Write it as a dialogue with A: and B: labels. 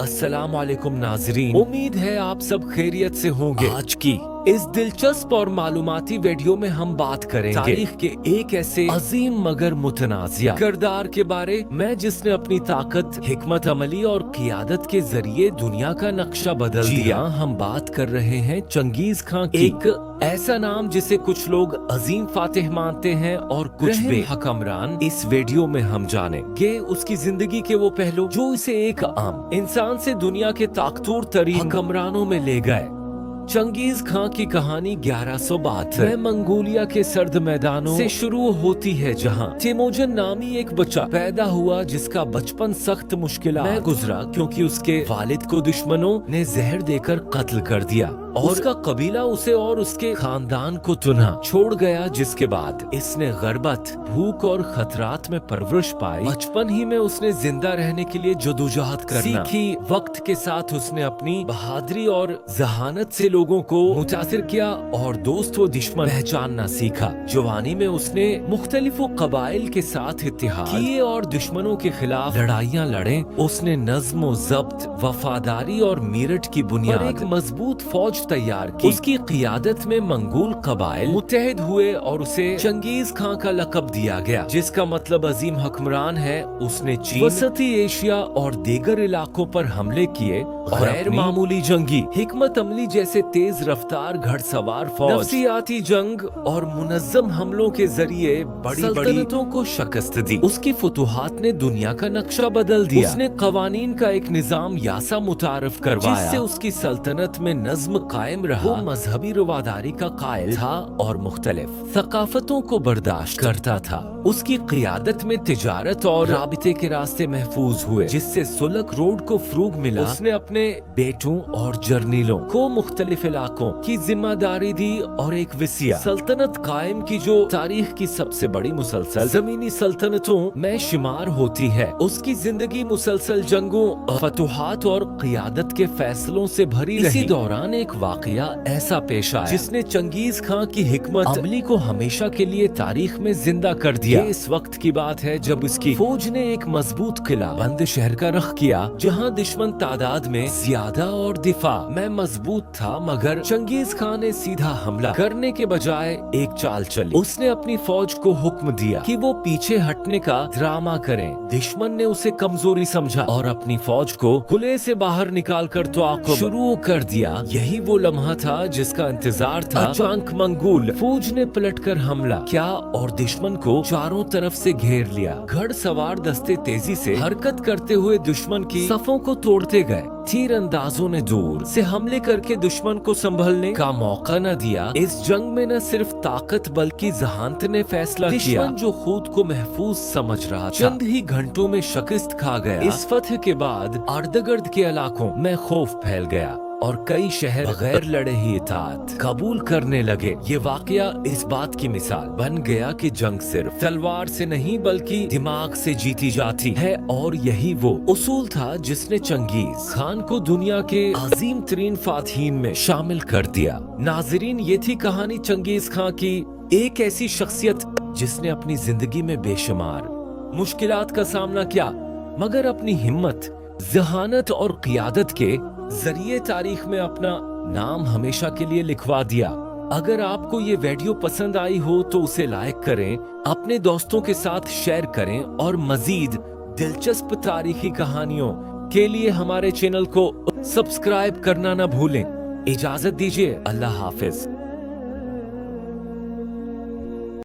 A: अस्सलाम वालेकुम नाजरीन, उम्मीद है आप सब खैरियत से होंगे। आज की इस दिलचस्प और मालूमाती वीडियो में हम बात करेंगे तारीख के एक ऐसे अजीम मगर मुतनाज़िया किरदार के बारे में जिसने अपनी ताकत, हिकमत अमली और क़ियादत के जरिए दुनिया का नक्शा बदल दिया। हम बात कर रहे हैं चंगेज खां की। एक ऐसा नाम जिसे कुछ लोग अजीम फातिह मानते हैं और कुछ बेहकमरान। इस वीडियो में हम जानेंगे उसकी जिंदगी के वो पहलू जो इसे एक आम इंसान से दुनिया के ताकतवर तरीन हुक्मरानों में ले गए। चंगेज खां की कहानी 1172 में मंगोलिया के सर्द मैदानों से शुरू होती है, जहां तिमोजन नामी एक बच्चा पैदा हुआ जिसका बचपन सख्त मुश्किलात में गुजरा क्योंकि उसके वालिद को दुश्मनों ने जहर देकर कत्ल कर दिया और उसका कबीला उसे और उसके खानदान को तुनहा छोड़ गया, जिसके बाद इसने गर्बत, भूख और खतरात में परवरिश पाई। बचपन ही में उसने जिंदा रहने के लिए जदोजहद करना सीखी। वक्त के साथ उसने अपनी बहादुरी और जहानत से लोगों को मुतासिर किया और दोस्त व दुश्मन पहचानना सीखा। जवानी में उसने मुख्तलिफ कबाइल के साथ इत्तेहाद किए और दुश्मनों के खिलाफ लड़ाइयाँ लड़े। उसने नज्म व ज़ब्त, वफादारी और मीरठ की बुनियाद पर एक मजबूत फौज तैयार की। उसकी क़ियादत में मंगोल कबाइल मुत्तहिद हुए और उसे चंगेज खां का लक़ब दिया गया, जिसका मतलब अजीम हुक्मरान है। उसने चीन, वसती एशिया और दीगर इलाकों पर हमले किए और गैर मामूली जंगी हिकमत अमली जैसे तेज रफ्तार घड़सवार फौज, नफसियाती जंग और मुनज़्ज़म हमलों के जरिए बड़ी सल्तनतों को शिकस्त दी। उसकी फुतूहात ने दुनिया का नक्शा बदल दिया। उसने कवानीन का एक निजाम यासा मुतारफ करवाया जिससे उसकी सल्तनत में नज्म कायम रहा। वो मजहबी रवादारी का कायल था और मुख्तलिफ सकाफतों को बर्दाश्त करता था। उसकी क़ियादत में तिजारत और राबिते के रास्ते महफूज हुए, जिससे सुलक रोड को फ़रोग़ मिला। उसने अपने बेटों और जर्नीलों को मुख्तलिफ इलाकों की जिम्मेदारी दी और एक वसीया सल्तनत कायम की जो तारीख की सबसे बड़ी मुसलसल जमीनी सल्तनतों में शुमार होती है। उसकी जिंदगी मुसलसल जंगों, फतूहात और क़ियादत के फैसलों से भरी रही। इसी दौरान एक वाक़या ऐसा पेश आया जिसने चंगेज खां की हिकमत अमली को हमेशा के लिए तारीख में जिंदा कर दिया। ये इस वक्त की बात है जब उसकी फौज ने एक मजबूत किला बंद शहर का रख किया, जहां दुश्मन तादाद में ज्यादा और दिफा में मजबूत था। मगर चंगेज खां ने सीधा हमला करने के बजाय एक चाल चली। उसने अपनी फौज को हुक्म दिया कि वो पीछे हटने का ड्रामा करें। दुश्मन ने उसे कमजोरी समझा और अपनी फौज को किले से बाहर निकाल कर ताक़ुब शुरू कर दिया। यही वो लम्हा था जिसका इंतजार था। अचानक मंगोल फौज ने पलटकर हमला किया और दुश्मन को चारों तरफ से घेर लिया। घड़सवार दस्ते तेजी से हरकत करते हुए दुश्मन की सफों को तोड़ते गए। तीर अंदाजों ने दूर से हमले करके दुश्मन को संभलने का मौका न दिया। इस जंग में न सिर्फ ताकत बल्कि जहानत ने फैसला किया। दुश्मन जो खुद को महफूज समझ रहा था, चंद ही घंटों में शिकस्त खा गया। इस फतह के बाद अर्द-गिर्द के इलाकों में खौफ फैल गया और कई शहर बगैर लड़े ही इताअत कबूल करने लगे। ये वाकया इस बात की मिसाल बन गया कि जंग सिर्फ तलवार से नहीं बल्कि दिमाग से जीती जाती है, और यही वो उसूल था जिसने चंगेज खान को दुनिया के अजीम तरीन फातहीन में शामिल कर दिया। नाजरीन, ये थी कहानी चंगेज खान की, एक ऐसी शख्सियत जिसने अपनी जिंदगी में बेशुमार मुश्किलात का सामना किया मगर अपनी हिम्मत, जहानत और क़ियादत के जरिए तारीख में अपना नाम हमेशा के लिए लिखवा दिया। अगर आपको ये वीडियो पसंद आई हो तो उसे लाइक करें, अपने दोस्तों के साथ शेयर करें और मजीद दिलचस्प तारीखी कहानियों के लिए हमारे चैनल को सब्सक्राइब करना न भूलें। इजाजत दीजिए, अल्लाह हाफिज।